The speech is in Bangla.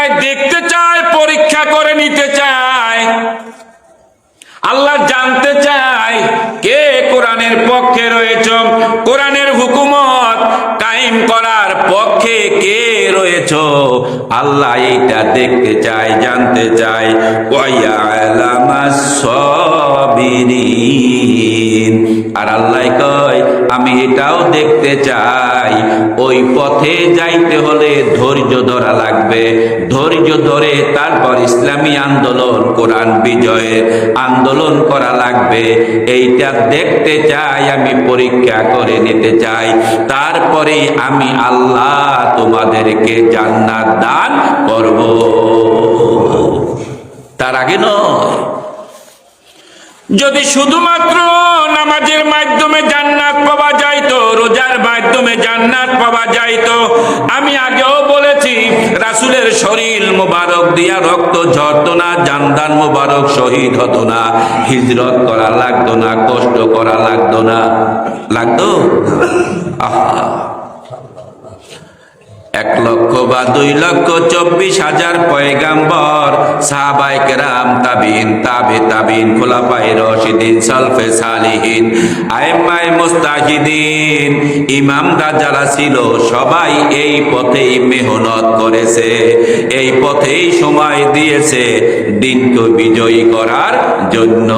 চায়, দেখতে চায়, পরীক্ষা করে নিতে চায়। আল্লাহ জানতে চায় কে কোরআনের পক্ষে রয়েছ, কোরআনের হুকুমত কায়েম করার পক্ষে কে রয়েছ। আল্লাহ এইটা দেখতে চায়, জানতে চায়। ওয়ায়ালামাস সাবিরিন, আর আল্লাহ কয় আমি এটাও দেখতে চাই ওই পথে যাইতে হলে ধৈর্য ধরা লাগবে। ধৈর্য ধরে তারপর ইসলামী আন্দোলন, কোরআন বিজয়ের আন্দোলন করা লাগবে। এইটা দেখতে চাই, আমি পরীক্ষা করে নিতে চাই। তারপরে আমি আল্লাহ তোমাদেরকে জান্নাত দান করব, তার আগে নয়। যদি শুধুমাত্র নামাজের মাধ্যমে জান্নাত পাওয়া যাইতো, রোজার মাধ্যমে জান্নাত পাওয়া যাইতো, আমি আগেও বলেছি রাসূলের শরীর মোবারক দিয়া রক্ত ঝরতো না, জানদান মোবারক শহীদ হতো না, হিজরত করা লাগতো না, কষ্ট করা লাগতো না। লাগতো? আহা, 1,00,000 বা 2,24,000 পয়গাম্বর, সাহাবায়ে কেরাম, তাবিঈন, তাবে তাবিঈন, খুলাফায়ে রাশিদিন, সালফে সালিহিন, আইম্মায়ে মুস্তাহিদিন, ইমামরা যারা ছিল সবাই এই পথেই মেহনত করেছে, এই পথেই সময় দিয়েছে দিনকে বিজয়ী করার জন্য।